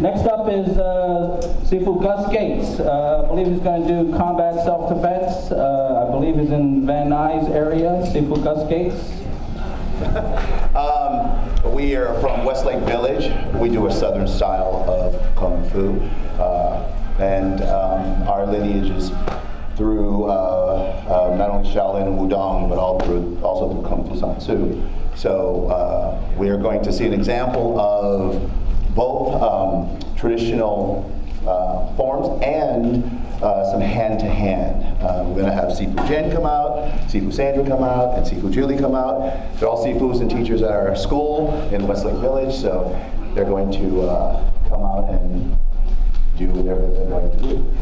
Next up is Sifu Gus Gates. I believe he's going to do combat self-defense. I believe he's in Van Nuys area. Sifu Gus Gates. We are from Westlake Village. We do a southern style of Kung Fu. And our lineage is through not only Shaolin and Wudong, but also through Kung Fu San Tzu. So we are going to see an example of both traditional forms and some hand-to-hand. We're going to have Sifu Jen come out, Sifu Sandra come out, and Sifu Julie come out. They're all Sifus and teachers at our school in Westlake Village, so they're going to come out and do whatever they're going to do.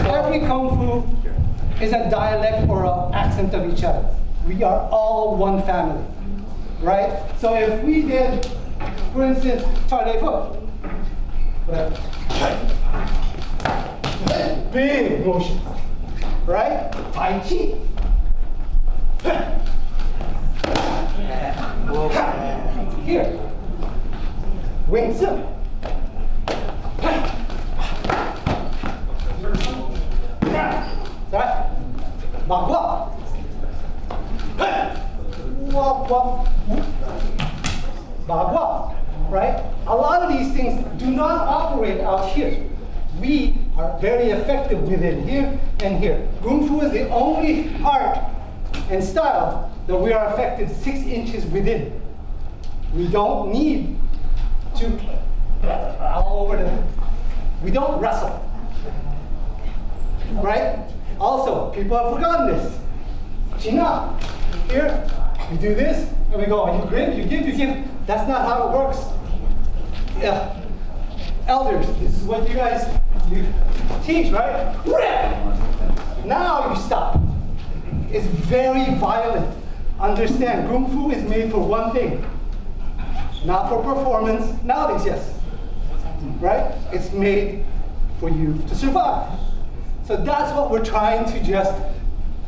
Every Kung Fu is a dialect or an accent of each other. We are all one family, right? So if we did, for instance, Charlie Foot, big motion, right? Tai Chi. Here, Wing Tsun. Right? Bagua. Bagua. Right? A lot of these things do not operate out here. We are very effective within here and here. Kung Fu is the only art and style that we are effective 6 inches within. We don't need to all over the. We don't wrestle. Right? Also, people have forgotten this. China. Here, we do this, and we go, you grip, you give, you give. That's not how it works. Yeah. Elders, this is what you guys teach, right? Rip! Now you stop. It's very violent. Understand, Kung Fu is made for one thing. Not for performance. Nowadays, yes. Right? It's made for you to survive. So that's what we're trying to just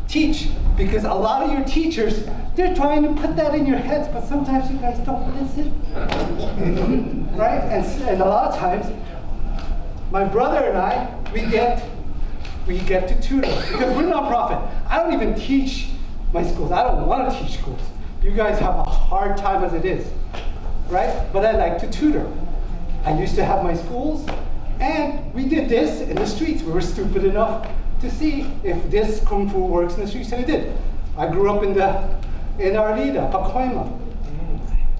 teach, because a lot of your teachers, they're trying to put that in your heads, but sometimes you guys don't listen. Right? And a lot of times, my brother and I, we get to tutor, because we're nonprofit. I don't even teach my schools. I don't want to teach schools. You guys have a hard time as it is, right? But I like to tutor. I used to have my schools, and we did this in the streets. We were stupid enough to see if this Kung Fu works in the streets, and it did. I grew up in Arlida, Pacoima,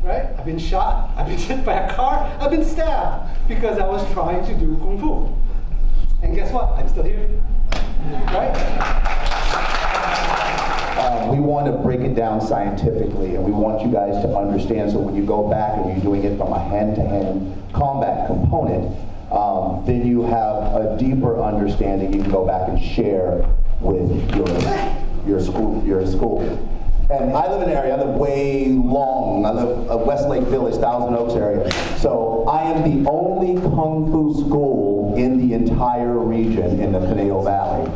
right? I've been shot, I've been hit by a car, I've been stabbed because I was trying to do Kung Fu. And guess what? I'm still here, right? We want to break it down scientifically, and we want you guys to understand, so when you go back and you're doing it from a hand-to-hand combat component, then you have a deeper understanding. You can go back and share with your school. And I live in an area, I live way long. I live Westlake Village, Thousand Oaks area. So I am the only Kung Fu school in the entire region in the Conejo Valley.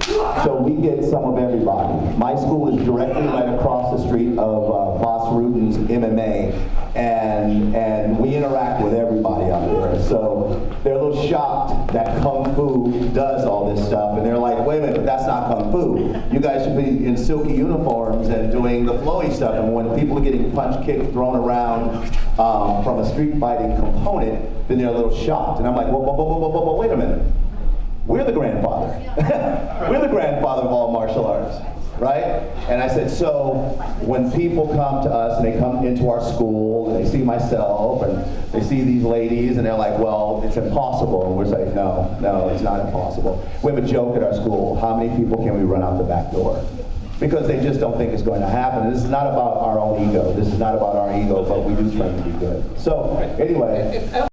So we get some of everybody. My school is directly right across the street of Boss Ruden's MMA, and we interact with everybody out there. So they're a little shocked that Kung Fu does all this stuff, and they're like, wait a minute, but that's not Kung Fu. You guys should be in silky uniforms and doing the flowy stuff. And when people are getting punched, kicked, thrown around from a street fighting component, then they're a little shocked. And I'm like, whoa, wait a minute. We're the grandfather. We're the grandfather of all martial arts, right? And I said, so when people come to us and they come into our school and they see myself and they see these ladies and they're like, well, it's impossible. And we're saying, no, it's not impossible. We have a joke at our school. How many people can we run out the back door? Because they just don't think it's going to happen. And this is not about our own ego. This is not about our ego, but we do try to be good. So anyway.